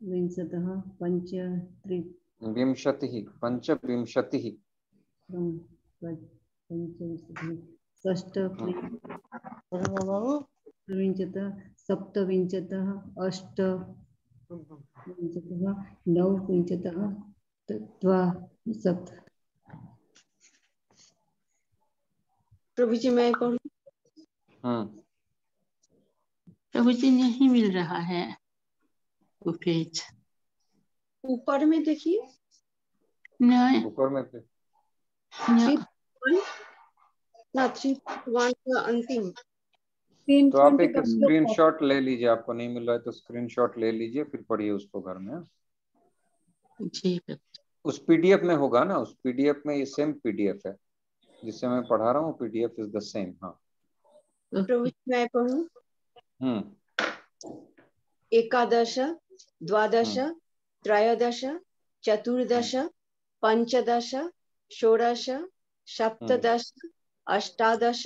विंशतिः, पंचविंशतिः, षष्ठविंशतिः, सप्तविंशतिः, अष्टविंशतिः, नवविंशतिः, द्वादशत्। प्रभु जी मैं पढ़ूं? प्रभु जी नहीं मिल रहा है वो पेज। ऊपर में देखिए। नहीं, ऊपर में 3-1 का अंतिम। 3 तो आप 20 एक स्क्रीनशॉट ले लीजिए, आपको नहीं मिल रहा है तो स्क्रीनशॉट ले लीजिए, फिर पढ़िए उसको घर में। जी उस पीडीएफ में होगा ना, उस पीडीएफ में ये सेम पीडीएफ है जिससे मैं पढ़ा रहा हूँ, पीडीएफ इज द सेम। हाँ प्रभु मैं पढ़ूं? एकादश, द्वादश, त्रयोदश, चतुर्दश, पंचदश, षोडश, सप्तदश, अष्टादश,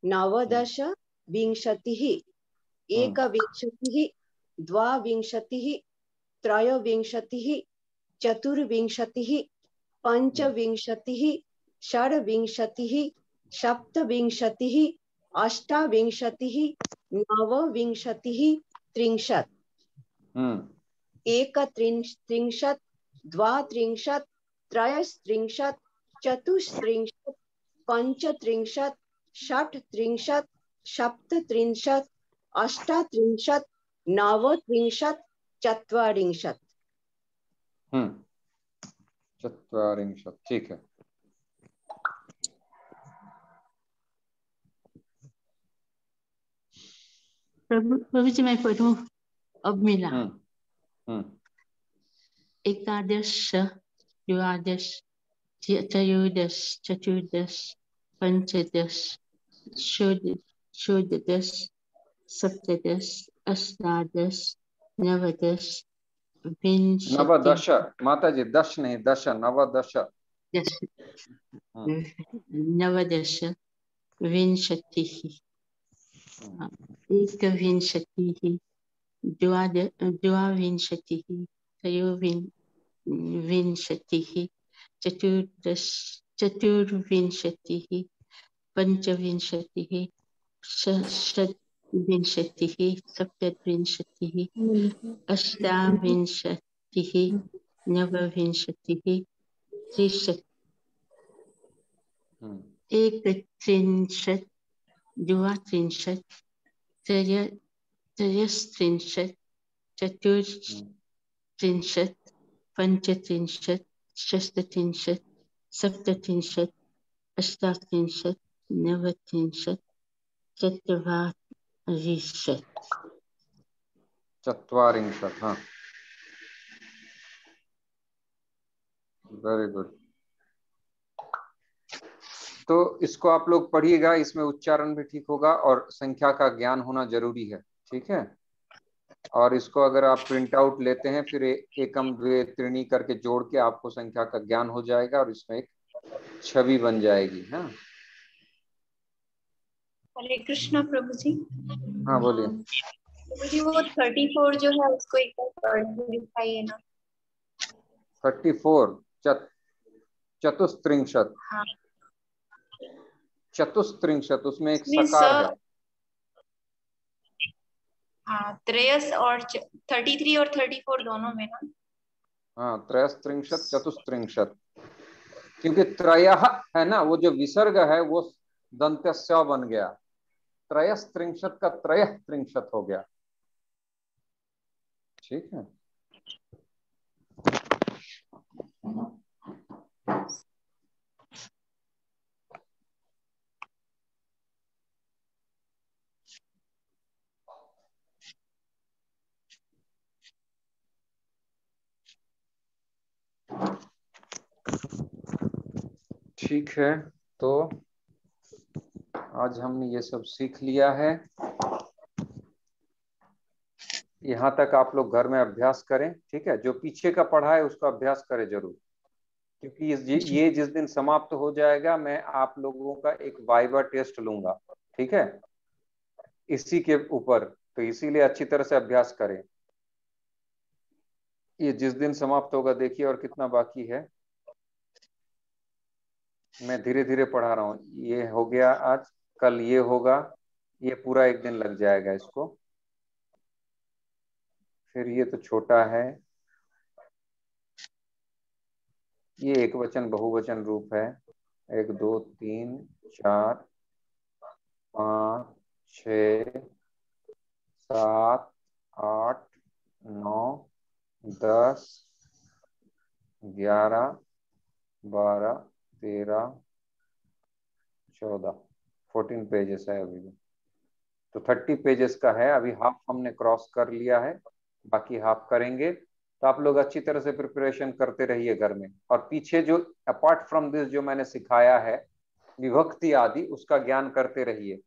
नवदश, विंशतिः, एकविंशतिः, द्वाविंशतिः, त्रयोविंशतिः, चतुर्विंशतिः, पंचविंशतिः, षड्विंशतिः, सप्तविंशतिः, अष्टाविंशतिः, नवविंशतिः, 30, एकत्रिंशत्, द्वात्रिंशत्, त्रयस्त्रिंशत्, चतुस्त्रिंशत्, पंचत्रिंशत्, षट्त्रिंशत्, सप्तत्रिंशत्, अष्टात्रिंशत्, नवत्रिंशत्, चत्वारिंशत्। चत्वारिंशत्, ठीक है। प्रभु जी मैं पढ़ूं? अब मिला। एकादश, द्वादश, त्रयोदश, चतुर्दश, पंचदश, षोडश, सप्तदश, अष्टादश, नवदश, विंशति। नवदश माता जी, दश नहीं, दश, नवदश। नवदश, विंशतिः, एकविंशतिः, द्वाविंशतिः, त्रयोविंशतिः, चतुर्विंशतिः, पंचविंशतिः, षड्विंशतिः, सप्तविंशतिः, अष्टाविंशतिः, नवविंशतिः, 30, एकत्रिंशत्, द्वात्रिंशत्, त्रयस्त्रिंशत्, चतुस्त्रिंशत्, पंचत्रिंशत्, षष्ठत्रिंशत्, सप्तत्रिंशत्, अष्टात्रिंशत्, नवत्रिंशत्, चत्वारिंशत्। चत्वारिंशत्, हाँ, वेरी गुड। तो इसको आप लोग पढ़िएगा, इसमें उच्चारण भी ठीक होगा और संख्या का ज्ञान होना जरूरी है, ठीक है। और इसको अगर आप प्रिंट आउट लेते हैं, फिर एकम द्वे त्रिणी करके जोड़ के आपको संख्या का ज्ञान हो जाएगा और इसमें एक छवि बन जाएगी। हाँ, हरे कृष्णा प्रभु जी। हाँ बोलिए। प्रभु जी वो 34 जो है उसको एक बार पढ़ के दिखाइए ना। 34 चतुस्त्रिंशत्। हाँ, चतुस्त्रिंशत्, उसमें एक उसमें सकार है। हाँ, त्रयस और 33 और 34 दोनों में ना। हाँ, त्रयस्त्रिंशत्, चतुस्त्रिंशत्, क्योंकि त्रयः है ना, वो जो विसर्ग है वो दंत्य स बन गया, त्रयस्त्रिंशत् का त्रयः त्रिंशत् हो गया, ठीक है। ठीक है, तो आज हमने ये सब सीख लिया है। यहाँ तक आप लोग घर में अभ्यास करें, ठीक है। जो पीछे का पढ़ा है उसका अभ्यास करें जरूर, क्योंकि ये जिस दिन समाप्त हो जाएगा मैं आप लोगों का एक वाइवा टेस्ट लूंगा, ठीक है, इसी के ऊपर। तो इसीलिए अच्छी तरह से अभ्यास करें। ये जिस दिन समाप्त होगा, देखिए और कितना बाकी है। मैं धीरे धीरे पढ़ा रहा हूँ। ये हो गया आज, कल ये होगा, ये पूरा एक दिन लग जाएगा इसको। फिर ये तो छोटा है, ये एक वचन बहुवचन रूप है। 1 2 3 4 5 6 7 8 9 10 11 12 13 14 14 पेजेस है अभी भी। तो 30 पेजेस का है, अभी हाफ हमने क्रॉस कर लिया है, बाकी हाफ करेंगे। तो आप लोग अच्छी तरह से प्रिपरेशन करते रहिए घर में, और पीछे जो अपार्ट फ्रॉम दिस जो मैंने सिखाया है विभक्ति आदि, उसका ज्ञान करते रहिए।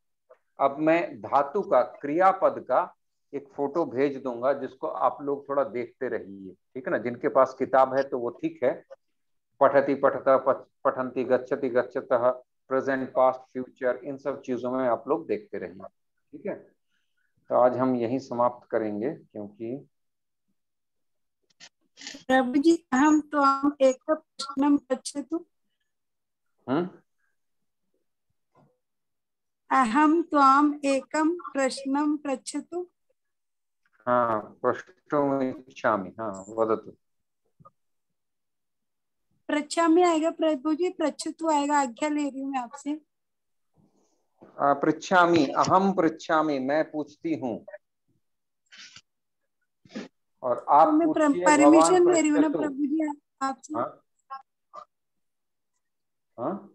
अब मैं धातु का, क्रियापद का एक फोटो भेज दूंगा, जिसको आप लोग थोड़ा देखते रहिए, ठीक है ना। जिनके पास किताब है तो वो ठीक है, पठति पठता, पठंती, गच्छति गच्छतः, प्रेजेंट पास्ट फ्यूचर, इन सब चीजों में आप लोग देखते रहिए, ठीक है। तो आज हम यही समाप्त करेंगे, क्योंकि प्रभु जी हम तो हम एक प्रश्नम पृच्छतु। अहम त्वाम एकम प्रश्नम पृच्छतु। हाँ, प्रष्टुमिच्छामि, हाँ वदतु। पृच्छामि आएगा प्रभु जी, पृच्छतु आएगा। आज्ञा ले रही हूँ मैं आपसे। पृच्छामि, अहम पृच्छामि, मैं पूछती हूँ, और आप तो मैं पूछिए, भवान परमिशन ले रही हूँ ना पृच्छतु। प्रभु जी आपसे। हाँ हाँ,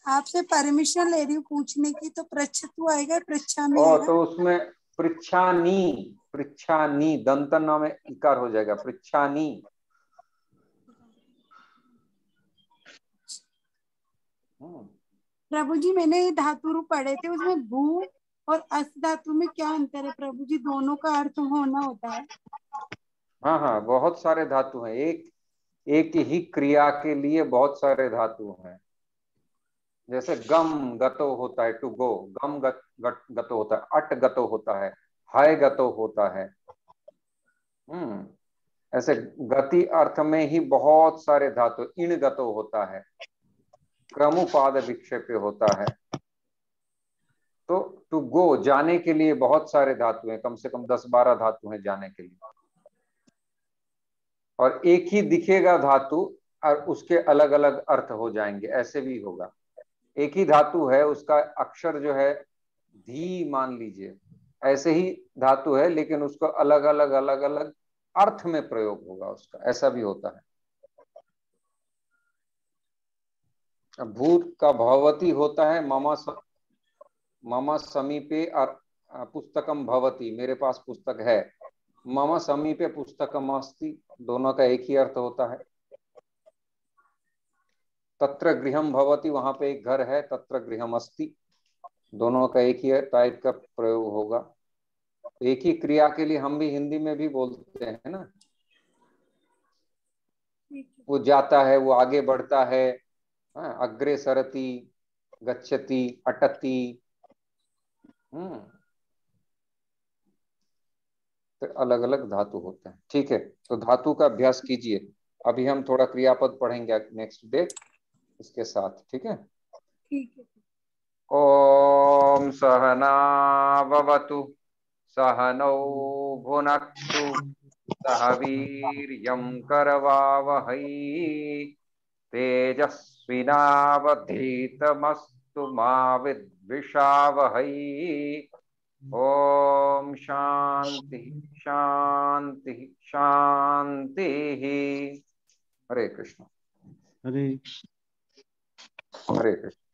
आपसे परमिशन ले रही हूँ पूछने की, तो पृच्छतु आएगा, पृच्छामि ओ आएगा। तो उसमें पृच्छानी, पृच्छानी दंतन में इकार हो जाएगा, पृच्छानी। प्रभु जी मैंने ये धातु पढ़े थे, उसमें भू और अस धातु में क्या अंतर है प्रभु जी? दोनों का अर्थ होना होता है। हाँ हाँ, बहुत सारे धातु हैं, एक ही क्रिया के लिए बहुत सारे धातु हैं। जैसे गम गतो होता है, टू गो, गम गतो होता है, अट गतो होता है, हाय गतो होता है। ऐसे गति अर्थ में ही बहुत सारे धातु, इण गतो होता है, क्रमुपाद विक्षेप होता है। तो टू गो, जाने के लिए बहुत सारे धातु हैं, कम से कम 10-12 धातु हैं जाने के लिए। और एक ही दिखेगा धातु और उसके अलग अलग अर्थ हो जाएंगे, ऐसे भी होगा। एक ही धातु है, उसका अक्षर जो है धी मान लीजिए, ऐसे ही धातु है, लेकिन उसको अलग अलग अर्थ में प्रयोग होगा उसका, ऐसा भी होता है। भूत का भवती होता है, मम समीपे पुस्तकम भवती, मेरे पास पुस्तक है। मम समीपे पुस्तकम अस्ति, दोनों का एक ही अर्थ होता है। तत्र गृहम भवति, वहां पे एक घर है, तत्र गृहम अस्ति, दोनों का एक ही टाइप का प्रयोग होगा। एक ही क्रिया के लिए हम भी हिंदी में भी बोलते हैं ना, वो जाता है, वो आगे बढ़ता है, अग्रे सरति, गच्छति, अटति। तो अलग अलग धातु होते हैं, ठीक है। तो धातु का अभ्यास कीजिए। अभी हम थोड़ा क्रियापद पढ़ेंगे नेक्स्ट डे इसके साथ, ठीक है। ओम सहना भवतु, सहनौ भुनक्तु, सह वीर्यं करवावहै, तेजस्विनावधीतमस्तु मा विद्विषावहै। ओम शांति शांति शांति। हरे कृष्ण। हरे हरे कृष्ण।